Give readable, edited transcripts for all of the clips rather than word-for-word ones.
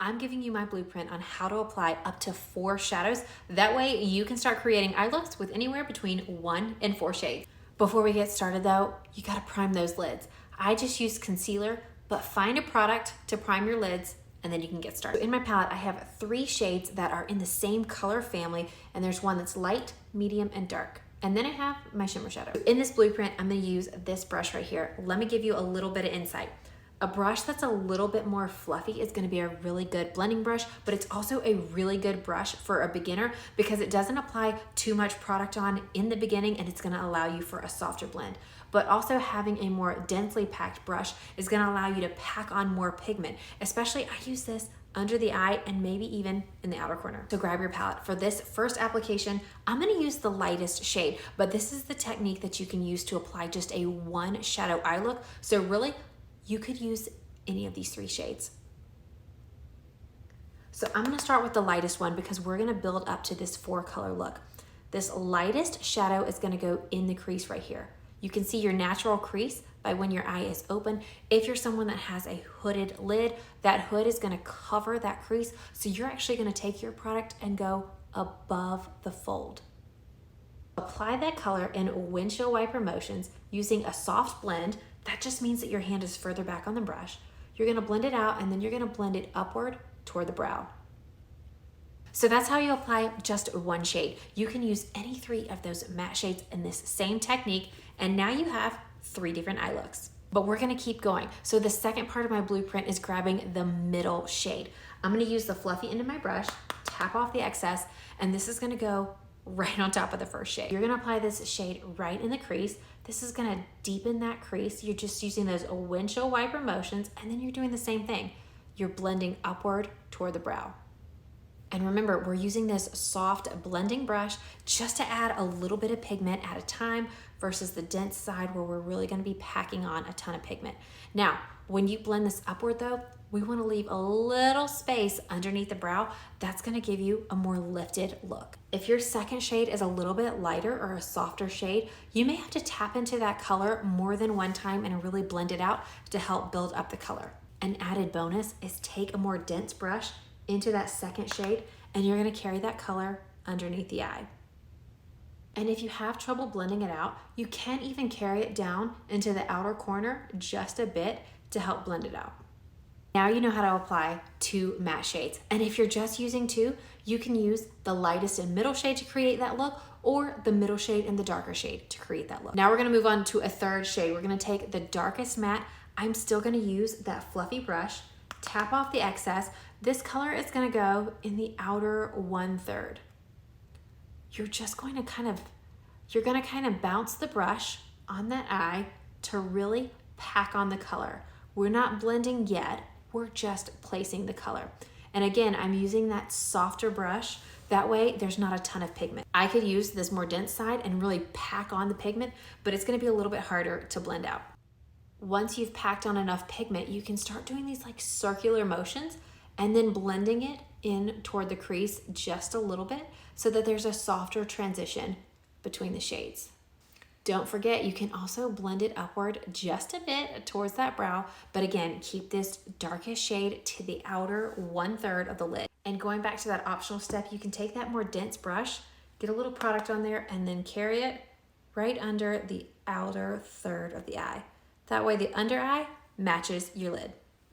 I'm giving you my blueprint on how to apply up to 4 shadows. That way you can start creating eye looks with anywhere between 1 and 4 shades. Before we get started though, you gotta prime those lids. I just use concealer, but find a product to prime your lids and then you can get started. In my palette, I have 3 shades that are in the same color family, and there's one that's light, medium, and dark. And then I have my shimmer shadow. In this blueprint, I'm gonna use this brush right here. Let me give you a little bit of insight. A brush that's a little bit more fluffy is gonna be a really good blending brush, but it's also a really good brush for a beginner because it doesn't apply too much product on in the beginning, and it's gonna allow you for a softer blend. But also having a more densely packed brush is gonna allow you to pack on more pigment. Especially, I use this under the eye and maybe even in the outer corner. So grab your palette. For this first application, I'm gonna use the lightest shade, but this is the technique that you can use to apply just a 1 shadow eye look. So really, you could use any of these 3 shades. So I'm gonna start with the lightest one because we're gonna build up to this 4 color look. This lightest shadow is gonna go in the crease right here. You can see your natural crease by when your eye is open. If you're someone that has a hooded lid, that hood is gonna cover that crease. So you're actually gonna take your product and go above the fold. Apply that color in windshield wiper motions using a soft blend. That just means that your hand is further back on the brush. You're gonna blend it out and then you're gonna blend it upward toward the brow. So that's how you apply just 1 shade. You can use any 3 of those matte shades in this same technique, and now you have 3 different eye looks. But we're gonna keep going. So the second part of my blueprint is grabbing the middle shade. I'm gonna use the fluffy end of my brush, tap off the excess, and this is gonna go right on top of the first shade. You're gonna apply this shade right in the crease. This is gonna deepen that crease. You're just using those windshield wiper motions, and then you're doing the same thing. You're blending upward toward the brow. And remember, we're using this soft blending brush just to add a little bit of pigment at a time versus the dense side where we're really gonna be packing on a ton of pigment. Now, when you blend this upward though, we wanna leave a little space underneath the brow. That's gonna give you a more lifted look. If your second shade is a little bit lighter or a softer shade, you may have to tap into that color more than 1 time and really blend it out to help build up the color. An added bonus is take a more dense brush into that second shade, and you're gonna carry that color underneath the eye. And if you have trouble blending it out, you can even carry it down into the outer corner just a bit to help blend it out. Now you know how to apply 2 matte shades. And if you're just using 2, you can use the lightest and middle shade to create that look, or the middle shade and the darker shade to create that look. Now we're gonna move on to a 3rd shade. We're gonna take the darkest matte. I'm still gonna use that fluffy brush, tap off the excess. This color is gonna go in the outer 1/3. You're just going to kind of bounce the brush on that eye to really pack on the color. We're not blending yet, we're just placing the color. And again, I'm using that softer brush. That way there's not a ton of pigment. I could use this more dense side and really pack on the pigment, but it's gonna be a little bit harder to blend out. Once you've packed on enough pigment, you can start doing these like circular motions and then blending it in toward the crease just a little bit so that there's a softer transition between the shades. Don't forget, you can also blend it upward just a bit towards that brow, but again, keep this darkest shade to the outer 1/3 of the lid. And going back to that optional step, you can take that more dense brush, get a little product on there, and then carry it right under the outer 1/3 of the eye. That way the under eye matches your lid.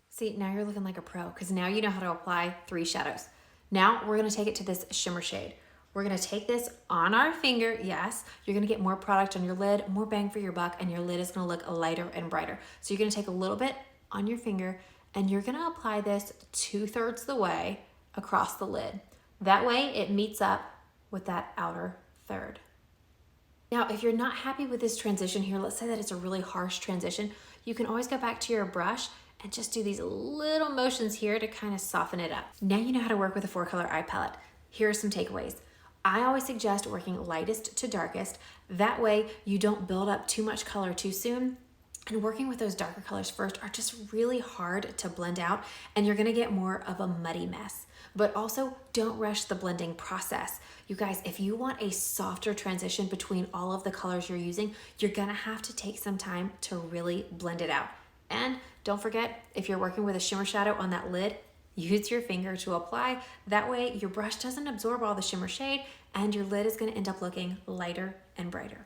See, now you're looking like a pro because now you know how to apply 3 shadows. Now we're gonna take it to this shimmer shade. We're gonna take this on our finger, yes. You're gonna get more product on your lid, more bang for your buck, and your lid is gonna look lighter and brighter. So you're gonna take a little bit on your finger and you're gonna apply this 2/3 of the way across the lid. That way it meets up with that outer 1/3. Now, if you're not happy with this transition here, let's say that it's a really harsh transition, you can always go back to your brush and just do these little motions here to kind of soften it up. Now you know how to work with a 4-color eye palette. Here are some takeaways. I always suggest working lightest to darkest. That way you don't build up too much color too soon. And working with those darker colors first are just really hard to blend out, and you're gonna get more of a muddy mess. But also, don't rush the blending process. You guys, if you want a softer transition between all of the colors you're using, you're gonna have to take some time to really blend it out. And don't forget, if you're working with a shimmer shadow on that lid, use your finger to apply. That way your brush doesn't absorb all the shimmer shade and your lid is gonna end up looking lighter and brighter.